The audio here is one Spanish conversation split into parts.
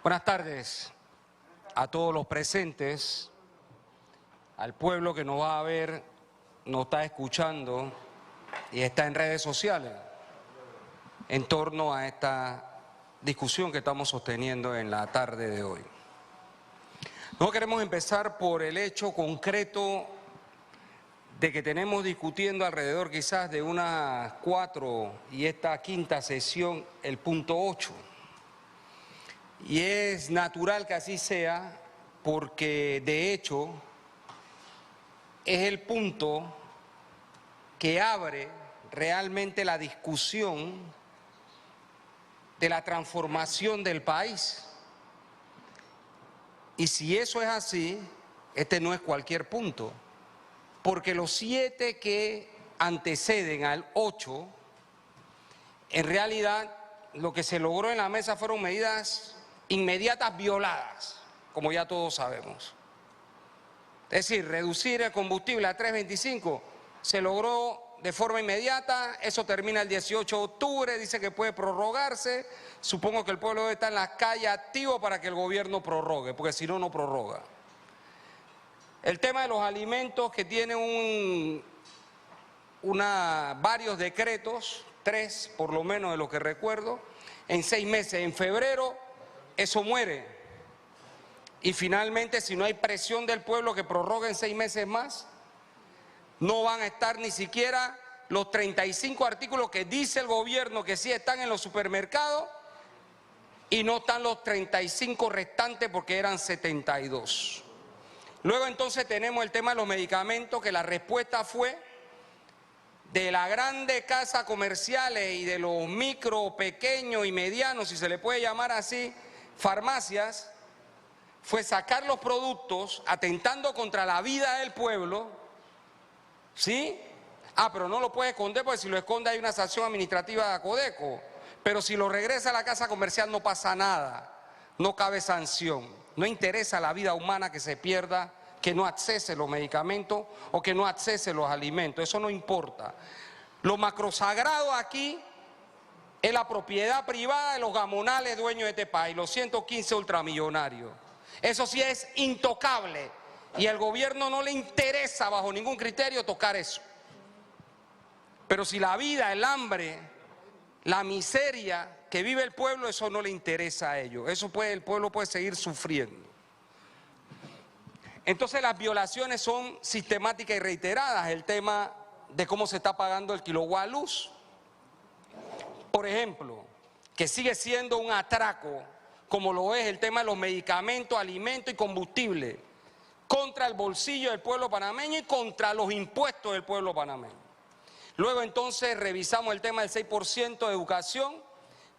Buenas tardes a todos los presentes, al pueblo que nos va a ver, nos está escuchando y está en redes sociales en torno a esta discusión que estamos sosteniendo en la tarde de hoy. No queremos empezar por el hecho concreto de que tenemos discutiendo alrededor quizás de unas 4 y esta quinta sesión el punto 8. Y es natural que así sea porque de hecho es el punto que abre realmente la discusión de la transformación del país. Y si eso es así, este no es cualquier punto, porque los 7 que anteceden al 8, en realidad lo que se logró en la mesa fueron medidas inmediatas violadas, como ya todos sabemos. Es decir, reducir el combustible a 3.25 se logró de forma inmediata, eso termina el 18 de octubre, dice que puede prorrogarse, supongo que el pueblo debe estar en las calles activo para que el gobierno prorrogue, porque si no, no prorroga. El tema de los alimentos que tiene varios decretos, 3 por lo menos de lo que recuerdo, en 6 meses, en febrero eso muere. Y finalmente, si no hay presión del pueblo que prorrogue en 6 meses más, no van a estar ni siquiera los 35 artículos que dice el gobierno que sí están en los supermercados y no están los 35 restantes porque eran 72. Luego entonces tenemos el tema de los medicamentos, que la respuesta fue de las grandes casas comerciales y de los micro, pequeños y medianos, si se le puede llamar así, farmacias, fue sacar los productos atentando contra la vida del pueblo, ¿sí? Pero no lo puede esconder porque si lo esconde hay una sanción administrativa de ACODECO, pero si lo regresa a la casa comercial no pasa nada, no cabe sanción, no interesa la vida humana que se pierda, que no accese los medicamentos o que no accese los alimentos, eso no importa. Lo macrosagrado aquí es la propiedad privada de los gamonales dueños de este país, los 115 ultramillonarios. Eso sí es intocable y al gobierno no le interesa bajo ningún criterio tocar eso. Pero si la vida, el hambre, la miseria que vive el pueblo, eso no le interesa a ellos. El pueblo puede seguir sufriendo. Entonces las violaciones son sistemáticas y reiteradas. El tema de cómo se está pagando el kilowatt luz. Por ejemplo, que sigue siendo un atraco, como lo es el tema de los medicamentos, alimentos y combustible, contra el bolsillo del pueblo panameño y contra los impuestos del pueblo panameño. Luego entonces revisamos el tema del 6% de educación,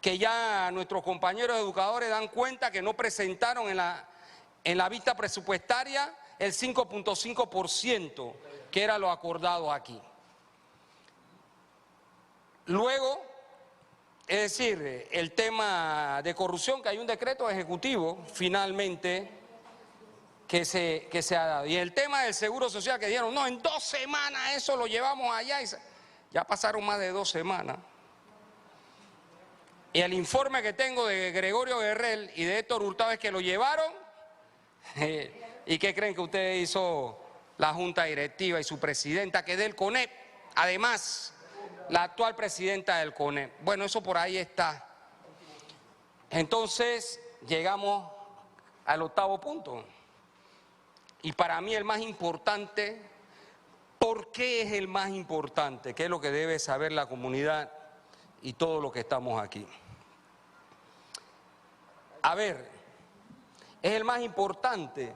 que ya nuestros compañeros educadores dan cuenta que no presentaron en la vista presupuestaria el 5.5%, que era lo acordado aquí. Luego, es decir, el tema de corrupción, que hay un decreto ejecutivo finalmente que se ha dado. Y el tema del seguro social, que dijeron, no, en 2 semanas eso lo llevamos allá. Ya pasaron más de 2 semanas. Y el informe que tengo de Gregorio Guerrell y de Héctor Hurtado es que lo llevaron. ¿Y qué creen que usted hizo la Junta Directiva y su presidenta, que es del CONEP? Además, la actual presidenta del CONEP. Bueno, eso por ahí está. Entonces, llegamos al 8º punto. Y para mí el más importante, ¿por qué es el más importante? ¿Qué es lo que debe saber la comunidad y todos los que estamos aquí? A ver, es el más importante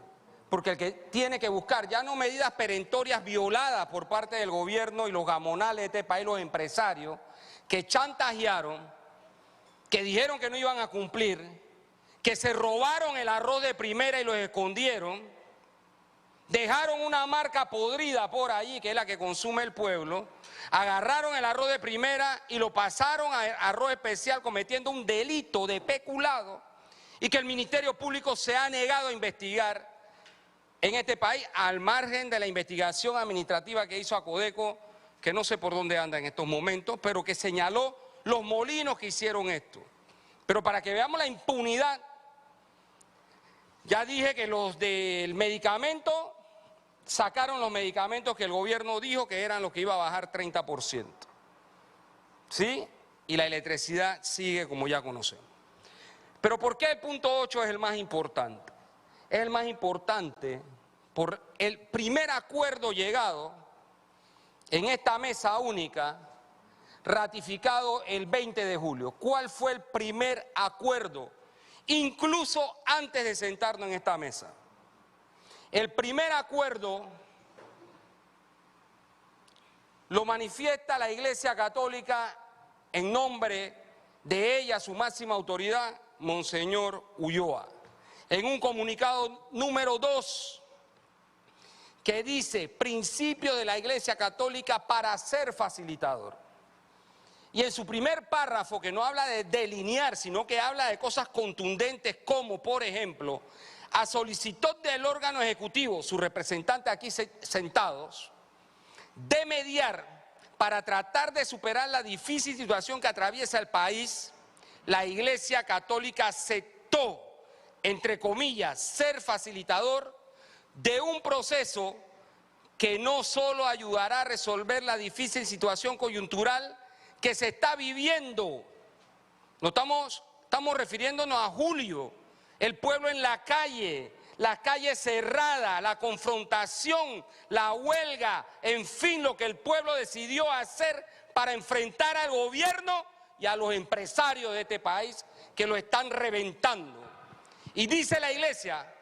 porque el que tiene que buscar ya no medidas perentorias violadas por parte del gobierno y los gamonales de este país, los empresarios, que chantajearon, que dijeron que no iban a cumplir, que se robaron el arroz de primera y lo escondieron, dejaron una marca podrida por ahí, que es la que consume el pueblo, agarraron el arroz de primera y lo pasaron a arroz especial cometiendo un delito de peculado y que el Ministerio Público se ha negado a investigar en este país, al margen de la investigación administrativa que hizo ACODECO, que no sé por dónde anda en estos momentos, pero que señaló los molinos que hicieron esto. Pero para que veamos la impunidad Ya dije que los del medicamento sacaron los medicamentos que el gobierno dijo que eran los que iba a bajar 30%. ¿Sí? Y la electricidad sigue como ya conocemos. Pero ¿por qué el punto 8 es el más importante? Es el más importante por el primer acuerdo llegado en esta mesa única, ratificado el 20 de julio. ¿Cuál fue el primer acuerdo? Incluso antes de sentarnos en esta mesa. El primer acuerdo lo manifiesta la Iglesia Católica en nombre de ella, su máxima autoridad, Monseñor Ulloa, en un comunicado número 2 que dice: principio de la Iglesia Católica para ser facilitador. Y en su primer párrafo, que no habla de delinear, sino que habla de cosas contundentes como, por ejemplo, a solicitud del órgano ejecutivo, sus representantes aquí sentados, de mediar para tratar de superar la difícil situación que atraviesa el país, la Iglesia Católica aceptó, entre comillas, ser facilitador de un proceso que no solo ayudará a resolver la difícil situación coyuntural que se está viviendo. No estamos refiriéndonos a julio, el pueblo en la calle, las calles cerradas, la confrontación, la huelga, en fin, lo que el pueblo decidió hacer para enfrentar al gobierno y a los empresarios de este país que lo están reventando. Y dice la Iglesia,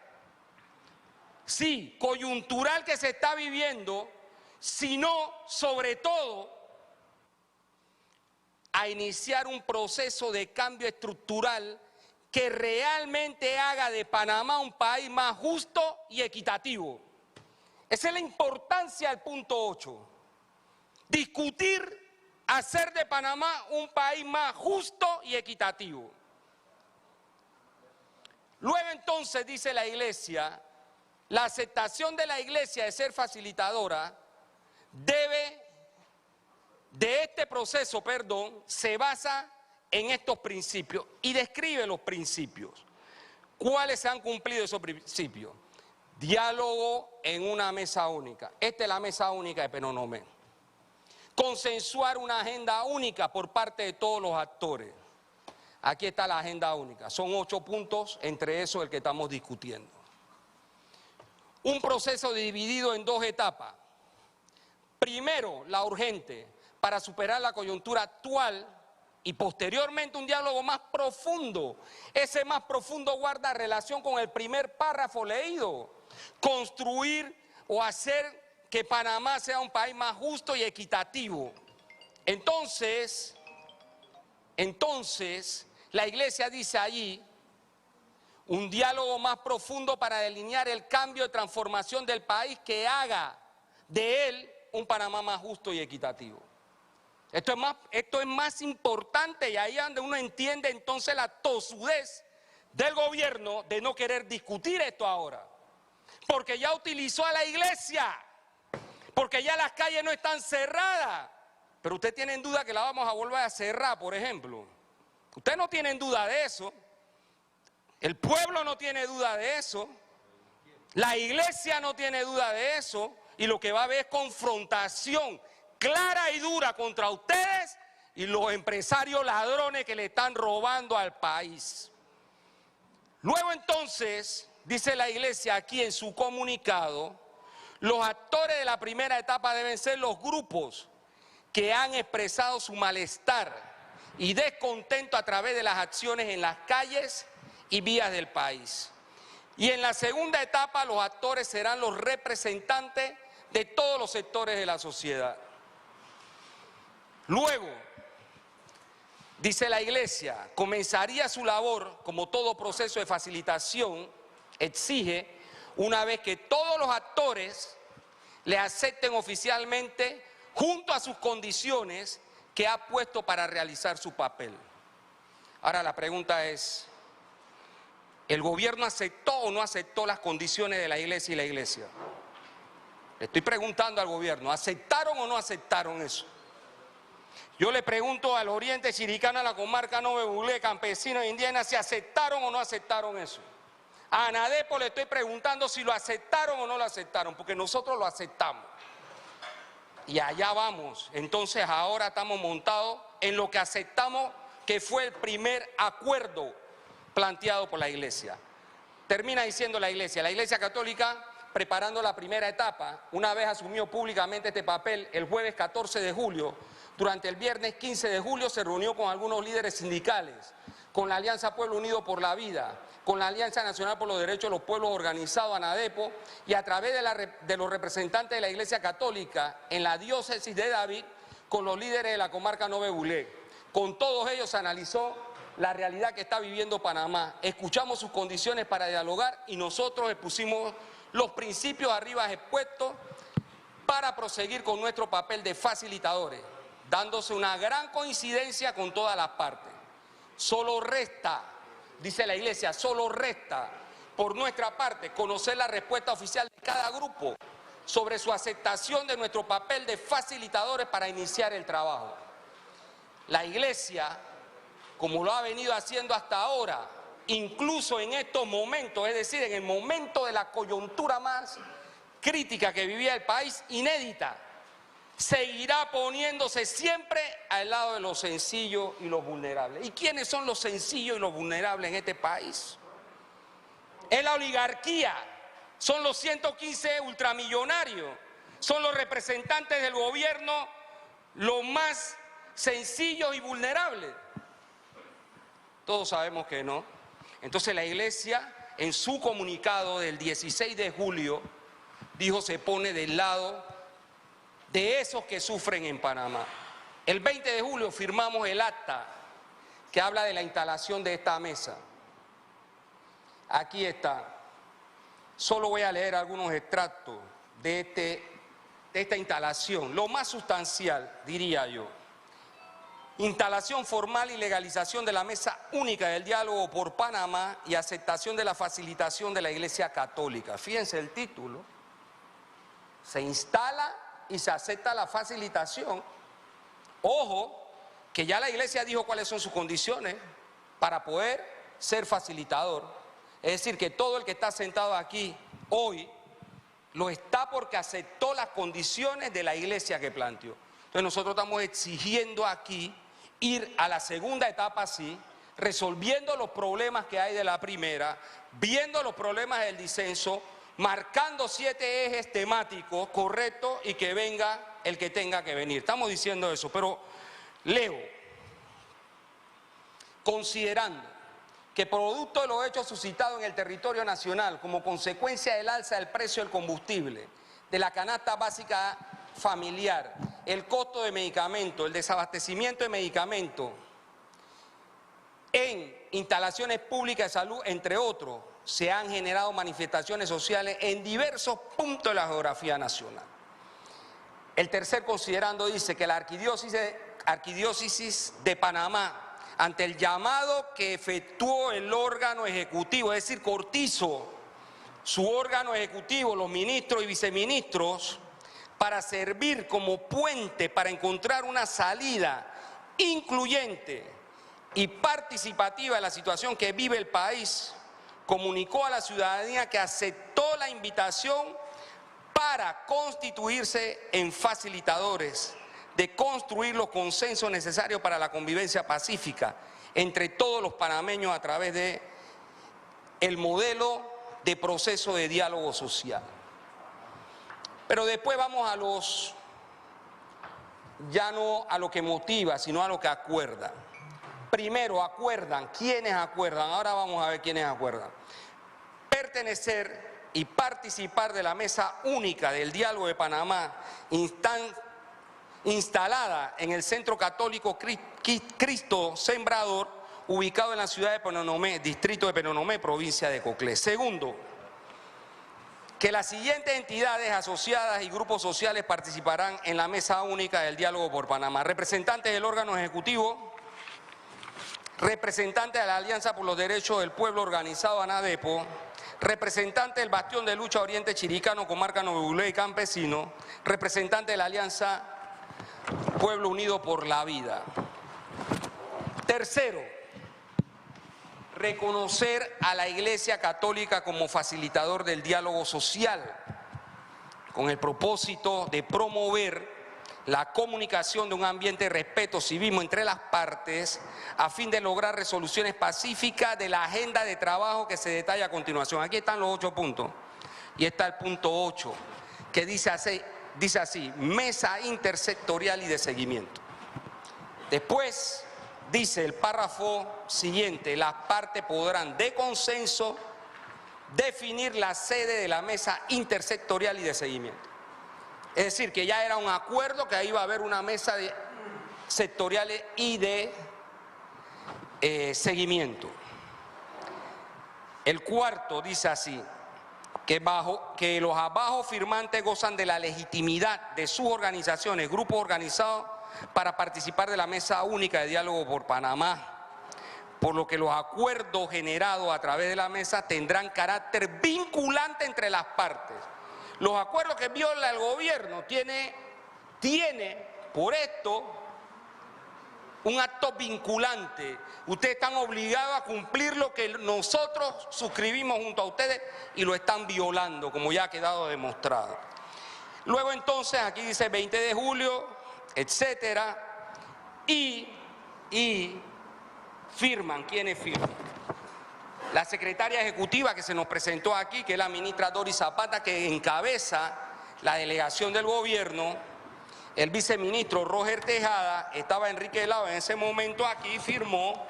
sí, coyuntural que se está viviendo, sino sobre todo a iniciar un proceso de cambio estructural que realmente haga de Panamá un país más justo y equitativo. Esa es la importancia del punto 8. Discutir, hacer de Panamá un país más justo y equitativo. Luego entonces, dice la Iglesia, la aceptación de la Iglesia de ser facilitadora de este proceso, se basa en estos principios y describe los principios. ¿Cuáles se han cumplido esos principios? Diálogo en una mesa única. Esta es la mesa única de Penonomé. Consensuar una agenda única por parte de todos los actores. Aquí está la agenda única. Son 8 puntos, entre esos el que estamos discutiendo. Un proceso dividido en 2 etapas. Primero, la urgente, para superar la coyuntura actual, y posteriormente un diálogo más profundo. Ese más profundo guarda relación con el primer párrafo leído. Construir o hacer que Panamá sea un país más justo y equitativo. Entonces, la Iglesia dice allí, un diálogo más profundo para delinear el cambio de transformación del país que haga de él un Panamá más justo y equitativo. Esto es más importante, y ahí es donde uno entiende entonces la tosudez del gobierno de no querer discutir esto ahora. Porque ya utilizó a la Iglesia, porque ya las calles no están cerradas. Pero usted tiene en duda que la vamos a volver a cerrar, por ejemplo. Usted no tiene en duda de eso. El pueblo no tiene duda de eso. La Iglesia no tiene duda de eso. Y lo que va a haber es confrontación clara y dura contra ustedes y los empresarios ladrones que le están robando al país. Luego entonces, dice la Iglesia aquí en su comunicado, los actores de la primera etapa deben ser los grupos que han expresado su malestar y descontento a través de las acciones en las calles y vías del país. Y en la segunda etapa los actores serán los representantes de todos los sectores de la sociedad. Luego, dice la Iglesia, comenzaría su labor, como todo proceso de facilitación exige, una vez que todos los actores le acepten oficialmente junto a sus condiciones que ha puesto para realizar su papel. Ahora la pregunta es, ¿el gobierno aceptó o no aceptó las condiciones de la Iglesia y la Iglesia? Le estoy preguntando al gobierno, ¿aceptaron o no aceptaron eso? Yo le pregunto al oriente chiricano, a la comarca Nove Bulé, campesinos e indígenas, si aceptaron o no aceptaron eso. A ANADEPO le estoy preguntando si lo aceptaron o no lo aceptaron, porque nosotros lo aceptamos. Y allá vamos. Entonces ahora estamos montados en lo que aceptamos, que fue el primer acuerdo planteado por la Iglesia. Termina diciendo la Iglesia Católica, preparando la primera etapa, una vez asumió públicamente este papel el jueves 14 de julio, durante el viernes 15 de julio se reunió con algunos líderes sindicales, con la Alianza Pueblo Unido por la Vida, con la Alianza Nacional por los Derechos de los Pueblos Organizado, ANADEPO, y a través de los representantes de la Iglesia Católica en la diócesis de David, con los líderes de la comarca Nove Bulé. Con todos ellos se analizó la realidad que está viviendo Panamá, escuchamos sus condiciones para dialogar y nosotros expusimos los principios arriba expuestos para proseguir con nuestro papel de facilitadores, dándose una gran coincidencia con todas las partes. Solo resta, dice la Iglesia, solo resta por nuestra parte conocer la respuesta oficial de cada grupo sobre su aceptación de nuestro papel de facilitadores para iniciar el trabajo. La Iglesia, como lo ha venido haciendo hasta ahora, incluso en estos momentos, es decir, en el momento de la coyuntura más crítica que vivía el país, inédita, seguirá poniéndose siempre al lado de los sencillos y los vulnerables. ¿Y quiénes son los sencillos y los vulnerables en este país? Es la oligarquía, son los 115 ultramillonarios, son los representantes del gobierno, los más sencillos y vulnerables. Todos sabemos que no. Entonces la Iglesia, en su comunicado del 16 de julio, dijo se pone del lado de esos que sufren en Panamá. El 20 de julio firmamos el acta que habla de la instalación de esta mesa. Aquí está. Solo voy a leer algunos extractos de esta instalación. Lo más sustancial, diría yo. Instalación formal y legalización de la Mesa Única del Diálogo por Panamá y aceptación de la facilitación de la Iglesia Católica. Fíjense el título. Se instala y se acepta la facilitación. Ojo, que ya la Iglesia dijo cuáles son sus condiciones para poder ser facilitador. Es decir, que todo el que está sentado aquí hoy lo está porque aceptó las condiciones de la Iglesia que planteó. Entonces nosotros estamos exigiendo aquí ir a la segunda etapa así, resolviendo los problemas que hay de la primera, viendo los problemas del disenso, marcando 7 ejes temáticos correctos y que venga el que tenga que venir. Estamos diciendo eso, pero leo, considerando que producto de los hechos suscitados en el territorio nacional como consecuencia del alza del precio del combustible, de la canasta básica familiar, el costo de medicamentos, el desabastecimiento de medicamentos en instalaciones públicas de salud, entre otros, se han generado manifestaciones sociales en diversos puntos de la geografía nacional. El tercer considerando dice que la arquidiócesis de Panamá, ante el llamado que efectuó el órgano ejecutivo, es decir, Cortizo, su órgano ejecutivo, los ministros y viceministros, para servir como puente para encontrar una salida incluyente y participativa de la situación que vive el país, comunicó a la ciudadanía que aceptó la invitación para constituirse en facilitadores de construir los consensos necesarios para la convivencia pacífica entre todos los panameños a través de el modelo de proceso de diálogo social. Pero después vamos ya no a lo que motiva, sino a lo que acuerda. Primero acuerdan, ¿quiénes acuerdan? Ahora vamos a ver quiénes acuerdan. Pertenecer y participar de la Mesa Única del Diálogo de Panamá, instalada en el Centro Católico Cristo Sembrador, ubicado en la ciudad de Penonomé, distrito de Penonomé, provincia de Coclé. Segundo, que las siguientes entidades asociadas y grupos sociales participarán en la Mesa Única del Diálogo por Panamá. Representantes del órgano ejecutivo, representantes de la Alianza por los Derechos del Pueblo Organizado, ANADEPO, representantes del Bastión de Lucha Oriente Chiricano, Comarca Nove Bulé y Campesino, representantes de la Alianza Pueblo Unido por la Vida. Tercero, reconocer a la Iglesia Católica como facilitador del diálogo social, con el propósito de promover la comunicación de un ambiente de respeto, civismo entre las partes, a fin de lograr resoluciones pacíficas de la agenda de trabajo que se detalla a continuación. Aquí están los 8 puntos. Y está el punto 8, que dice así, mesa intersectorial y de seguimiento. Después dice el párrafo siguiente, las partes podrán de consenso definir la sede de la mesa intersectorial y de seguimiento. Es decir, que ya era un acuerdo que ahí iba a haber una mesa de sectoriales y de seguimiento. El cuarto dice así, que los abajo firmantes gozan de la legitimidad de sus organizaciones, grupos organizados para participar de la mesa única de diálogo por Panamá, por lo que los acuerdos generados a través de la mesa tendrán carácter vinculante entre las partes. Los acuerdos que viola el gobierno tiene por esto un acto vinculante. Ustedes están obligados a cumplir lo que nosotros suscribimos junto a ustedes y lo están violando, como ya ha quedado demostrado. Luego entonces aquí dice 20 de julio, etcétera, y firman. ¿Quiénes firman? La secretaria ejecutiva que se nos presentó aquí, que es la ministra Doris Zapata, que encabeza la delegación del gobierno. El viceministro Roger Tejada, estaba Enrique Lao en ese momento aquí, firmó.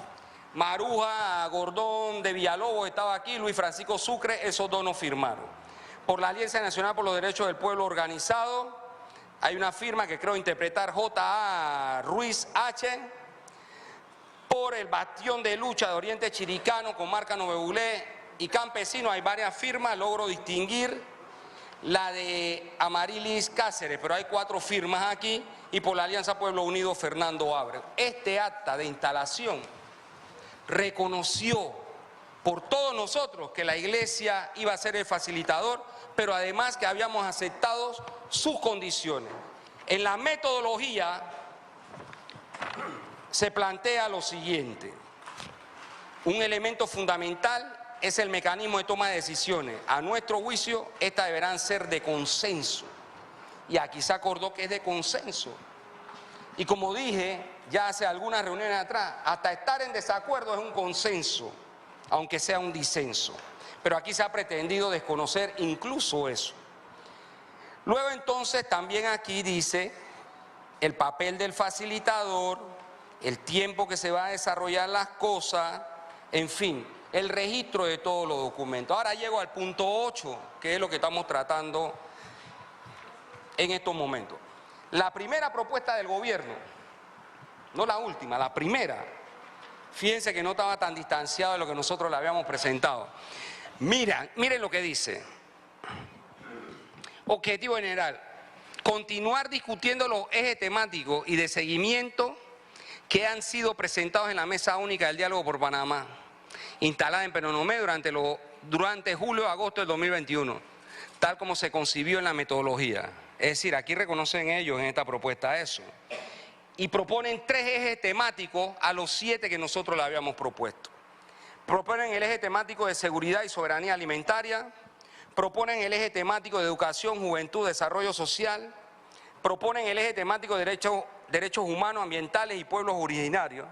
Maruja Gordón de Villalobos estaba aquí, Luis Francisco Sucre, esos dos no firmaron. Por la Alianza Nacional por los Derechos del Pueblo Organizado, hay una firma que creo interpretar J.A. Ruiz H. Por el Bastión de Lucha de Oriente Chiricano, Comarca Novebulé y Campesino, hay varias firmas, logro distinguir la de Amarilis Cáceres, pero hay 4 firmas aquí, y por la Alianza Pueblo Unido, Fernando Ábrego. Este acta de instalación reconoció por todos nosotros que la Iglesia iba a ser el facilitador, pero además que habíamos aceptado sus condiciones. En la metodología se plantea lo siguiente: un elemento fundamental es el mecanismo de toma de decisiones. A nuestro juicio, estas deberán ser de consenso. Y aquí se acordó que es de consenso. Y como dije ya hace algunas reuniones atrás, hasta estar en desacuerdo es un consenso, aunque sea un disenso. Pero aquí se ha pretendido desconocer incluso eso. Luego entonces también aquí dice el papel del facilitador, el tiempo que se va a desarrollar las cosas, en fin, el registro de todos los documentos. Ahora llego al punto 8, que es lo que estamos tratando en estos momentos. La primera propuesta del gobierno, no la última, la primera, fíjense que no estaba tan distanciado de lo que nosotros le habíamos presentado. Miren lo que dice. Objetivo general: continuar discutiendo los ejes temáticos y de seguimiento que han sido presentados en la Mesa Única del Diálogo por Panamá, instalada en Penonomé durante julio-agosto del 2021, tal como se concibió en la metodología. Es decir, aquí reconocen ellos en esta propuesta eso. Y proponen 3 ejes temáticos a los 7 que nosotros le habíamos propuesto. Proponen el eje temático de seguridad y soberanía alimentaria, proponen el eje temático de educación, juventud, desarrollo social, proponen el eje temático de derechos humanos, ambientales y pueblos originarios.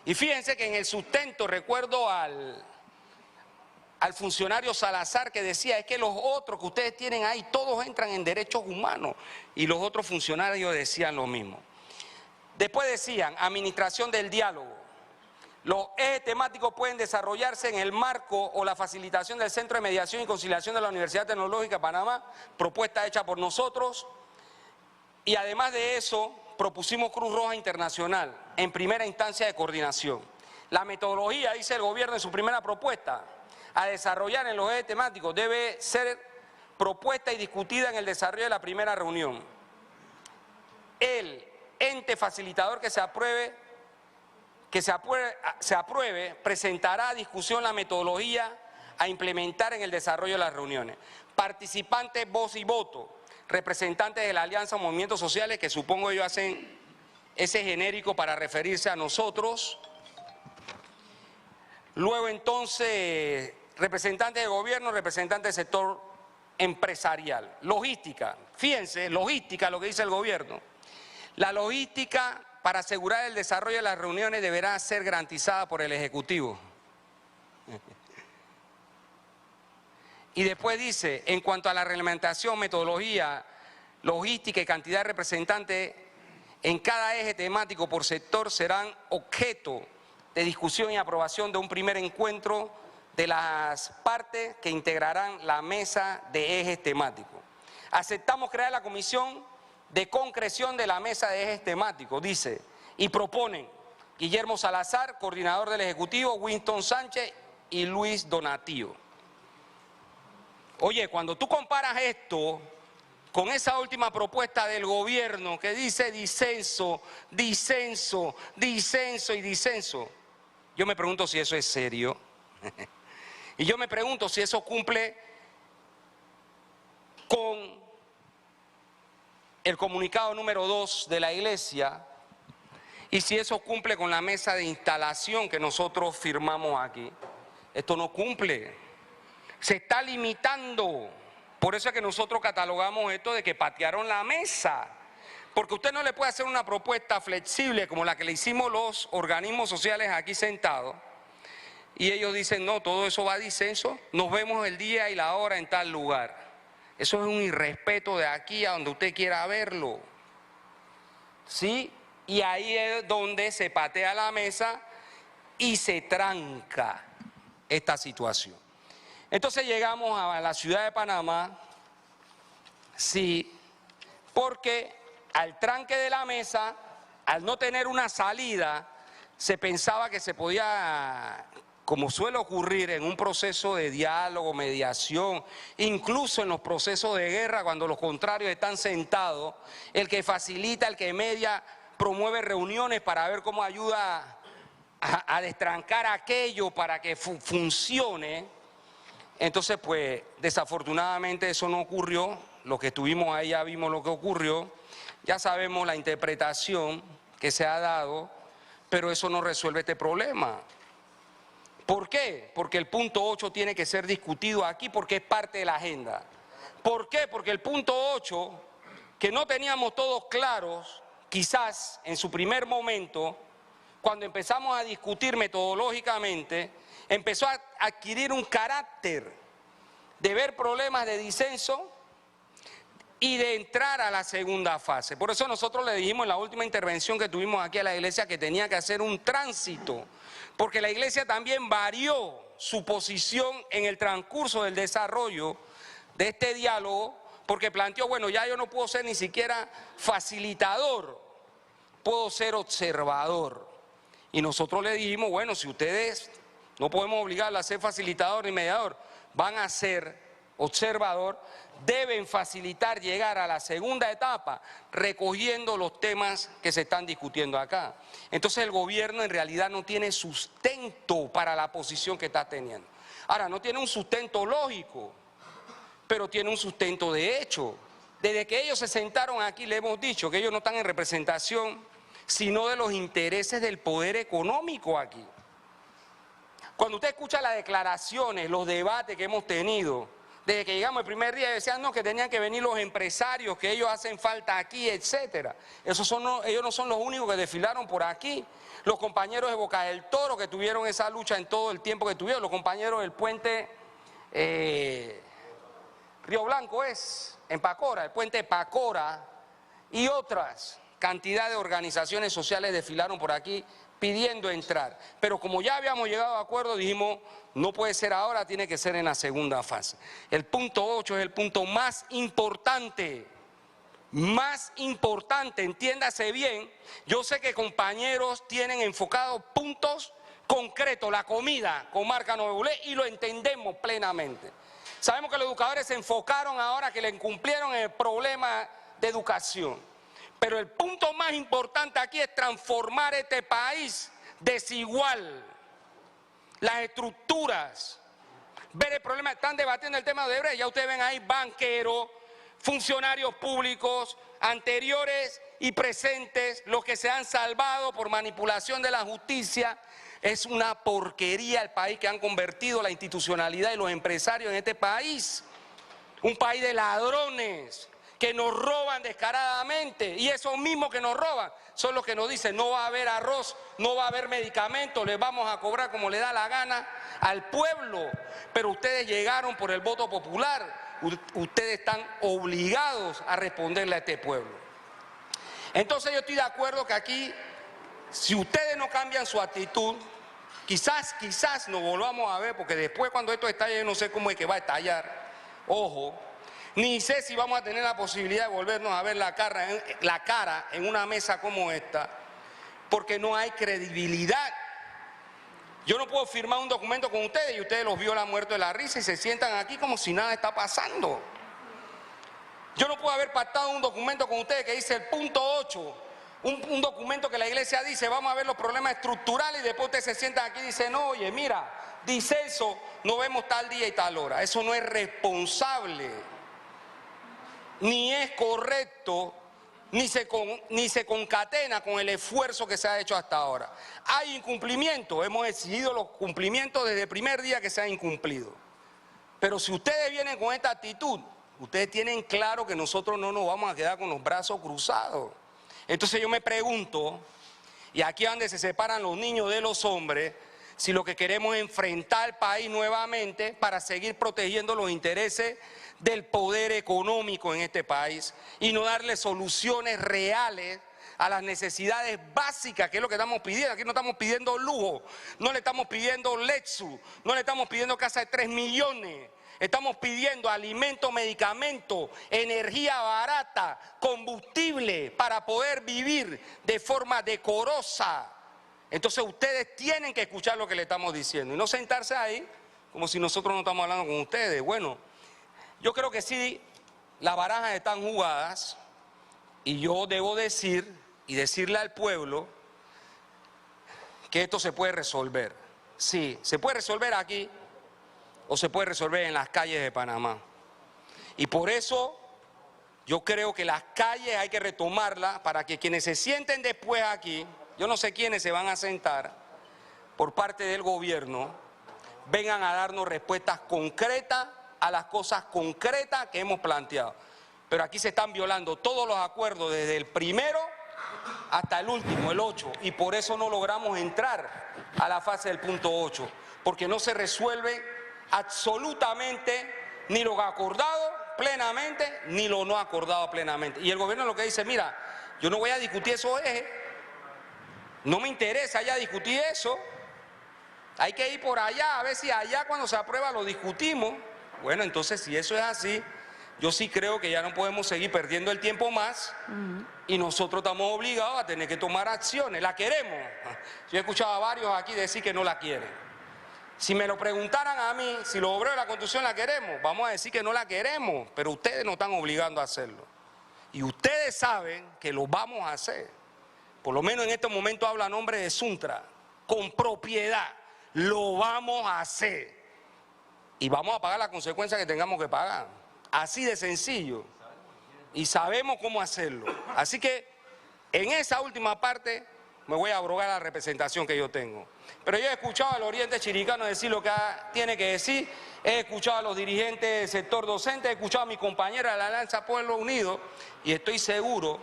Y fíjense que en el sustento recuerdo al funcionario Salazar que decía, es que los otros que ustedes tienen ahí, todos entran en derechos humanos, y los otros funcionarios decían lo mismo. Después decían, administración del diálogo. Los ejes temáticos pueden desarrollarse en el marco o la facilitación del Centro de Mediación y Conciliación de la Universidad Tecnológica de Panamá, propuesta hecha por nosotros, y además de eso propusimos Cruz Roja Internacional en primera instancia de coordinación. La metodología, dice el gobierno en su primera propuesta, a desarrollar en los ejes temáticos debe ser propuesta y discutida en el desarrollo de la primera reunión. El ente facilitador que se apruebe presentará a discusión la metodología a implementar en el desarrollo de las reuniones. Participantes, voz y voto, representantes de la Alianza o Movimientos Sociales, que supongo ellos hacen ese genérico para referirse a nosotros. Luego entonces, representantes de gobierno, representantes del sector empresarial. Logística, fíjense, logística, lo que dice el gobierno. La logística para asegurar el desarrollo de las reuniones deberá ser garantizada por el Ejecutivo. Y después dice, en cuanto a la reglamentación, metodología, logística y cantidad de representantes en cada eje temático por sector serán objeto de discusión y aprobación de un primer encuentro de las partes que integrarán la mesa de ejes temáticos. Aceptamos crear la comisión de concreción de la mesa de ejes temáticos, dice, y proponen Guillermo Salazar, coordinador del Ejecutivo, Winston Sánchez y Luis Donatío. Oye, cuando tú comparas esto con esa última propuesta del gobierno que dice disenso, disenso, disenso y disenso, yo me pregunto si eso es serio. Y yo me pregunto si eso cumple con el comunicado número 2 de la Iglesia y si eso cumple con la mesa de instalación que nosotros firmamos aquí. Esto no cumple. Se está limitando. Por eso es que nosotros catalogamos esto de que patearon la mesa. Porque usted no le puede hacer una propuesta flexible como la que le hicimos los organismos sociales aquí sentados. Y ellos dicen, no, todo eso va a disenso, nos vemos el día y la hora en tal lugar. Eso es un irrespeto de aquí a donde usted quiera verlo. ¿Sí? Y ahí es donde se patea la mesa y se tranca esta situación. Entonces llegamos a la ciudad de Panamá, sí, porque al tranque de la mesa, al no tener una salida, se pensaba que se podía, como suele ocurrir en un proceso de diálogo, mediación, incluso en los procesos de guerra, cuando los contrarios están sentados, el que facilita, el que media, promueve reuniones para ver cómo ayuda a destrancar aquello para que funcione. Entonces, pues, desafortunadamente eso no ocurrió. Los que estuvimos ahí ya vimos lo que ocurrió. Ya sabemos la interpretación que se ha dado, pero eso no resuelve este problema. ¿Por qué? Porque el punto 8 tiene que ser discutido aquí porque es parte de la agenda. ¿Por qué? Porque el punto 8, que no teníamos todos claros, quizás en su primer momento, cuando empezamos a discutir metodológicamente, empezó a adquirir un carácter de ver problemas de disenso y de entrar a la segunda fase. Por eso nosotros le dijimos en la última intervención que tuvimos aquí a la Iglesia que tenía que hacer un tránsito, porque la Iglesia también varió su posición en el transcurso del desarrollo de este diálogo, porque planteó, bueno, ya yo no puedo ser ni siquiera facilitador, puedo ser observador. Y nosotros le dijimos, bueno, si ustedes no podemos obligarla a ser facilitador ni mediador, van a ser observador, deben facilitar llegar a la segunda etapa recogiendo los temas que se están discutiendo acá. Entonces el gobierno en realidad no tiene sustento para la posición que está teniendo. Ahora, no tiene un sustento lógico, pero tiene un sustento de hecho. Desde que ellos se sentaron aquí le hemos dicho que ellos no están en representación sino de los intereses del poder económico aquí. Cuando usted escucha las declaraciones, los debates que hemos tenido, desde que llegamos el primer día decían no, que tenían que venir los empresarios, que ellos hacen falta aquí, etcétera. Ellos no son los únicos que desfilaron por aquí. Los compañeros de Boca del Toro que tuvieron esa lucha en todo el tiempo que tuvieron, los compañeros del puente Río Blanco en Pacora, el puente Pacora y otras cantidad de organizaciones sociales desfilaron por aquí pidiendo entrar. Pero como ya habíamos llegado a acuerdo, dijimos, no puede ser ahora, tiene que ser en la segunda fase. El punto 8 es el punto más importante, entiéndase bien. Yo sé que compañeros tienen enfocados puntos concretos, la comida con marca Novebulé, y lo entendemos plenamente. Sabemos que los educadores se enfocaron ahora que le incumplieron el problema de educación. Pero el punto más importante aquí es transformar este país desigual, las estructuras, ver el problema. Están debatiendo el tema de Odebrecht, ya ustedes ven ahí banqueros, funcionarios públicos anteriores y presentes, los que se han salvado por manipulación de la justicia, Es una porquería el país que han convertido la institucionalidad y los empresarios en este país. Un país de ladrones que nos roban descaradamente, y esos mismos que nos roban son los que nos dicen no va a haber arroz, no va a haber medicamentos, les vamos a cobrar como le da la gana al pueblo. Pero ustedes llegaron por el voto popular, ustedes están obligados a responderle a este pueblo. Entonces yo estoy de acuerdo que aquí, si ustedes no cambian su actitud, quizás nos volvamos a ver, porque después cuando esto estalle, yo no sé cómo es que va a estallar, ojo, ni sé si vamos a tener la posibilidad de volvernos a ver la cara en una mesa como esta, porque no hay credibilidad. Yo no puedo firmar un documento con ustedes y ustedes los violan muertos de la risa y se sientan aquí como si nada está pasando. Yo no puedo haber pactado un documento con ustedes que dice el punto 8, un documento que la iglesia dice, vamos a ver los problemas estructurales, y después ustedes se sientan aquí y dicen, no, oye, mira, disenso, nos vemos tal día y tal hora. Eso no es responsable, ni es correcto, ni se concatena con el esfuerzo que se ha hecho hasta ahora. Hay incumplimiento, hemos exigido los cumplimientos desde el primer día que se han incumplido. Pero si ustedes vienen con esta actitud, ustedes tienen claro que nosotros no nos vamos a quedar con los brazos cruzados. Entonces yo me pregunto, y aquí es donde se separan los niños de los hombres, si lo que queremos es enfrentar al país nuevamente para seguir protegiendo los intereses del poder económico en este país y no darle soluciones reales a las necesidades básicas, que es lo que estamos pidiendo. Aquí no estamos pidiendo lujo, no le estamos pidiendo Lexus, no le estamos pidiendo casa de 3 millones. Estamos pidiendo alimentos, medicamentos, energía barata, combustible para poder vivir de forma decorosa. Entonces ustedes tienen que escuchar lo que le estamos diciendo y no sentarse ahí como si nosotros no estamos hablando con ustedes. Bueno, yo creo que sí, las barajas están jugadas y yo debo decir y decirle al pueblo que esto se puede resolver. Sí, se puede resolver aquí o se puede resolver en las calles de Panamá. Y por eso yo creo que las calles hay que retomarlas para que quienes se sienten después aquí, yo no sé quiénes se van a sentar por parte del gobierno, vengan a darnos respuestas concretas a las cosas concretas que hemos planteado. Pero aquí se están violando todos los acuerdos desde el primero hasta el último, el 8, y por eso no logramos entrar a la fase del punto 8, porque no se resuelve absolutamente ni lo acordado plenamente, ni lo no acordado plenamente. Y el gobierno lo que dice, mira, yo no voy a discutir esos ejes, no me interesa ya discutir eso, hay que ir por allá, a ver si allá cuando se aprueba lo discutimos. Bueno, entonces si eso es así, yo sí creo que ya no podemos seguir perdiendo el tiempo más y nosotros estamos obligados a tener que tomar acciones. ¿La queremos? Yo he escuchado a varios aquí decir que no la quieren. Si me lo preguntaran a mí, si los obreros de la Constitución la queremos, vamos a decir que no la queremos, pero ustedes nos están obligando a hacerlo. Y ustedes saben que lo vamos a hacer. Por lo menos en este momento habla a nombre de Suntra, con propiedad. Lo vamos a hacer. Y vamos a pagar las consecuencias que tengamos que pagar. Así de sencillo. Y sabemos cómo hacerlo. Así que en esa última parte me voy a abrogar la representación que yo tengo. Pero yo he escuchado al Oriente Chiricano decir lo que tiene que decir, he escuchado a los dirigentes del sector docente, he escuchado a mi compañera de la Alianza Pueblo Unido y estoy seguro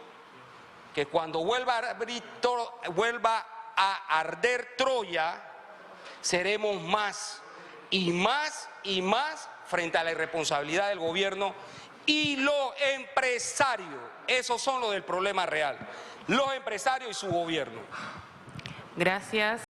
que cuando vuelva a arder Troya, seremos más y más y más frente a la irresponsabilidad del gobierno y los empresarios. Esos son los del problema real, los empresarios y su gobierno. Gracias.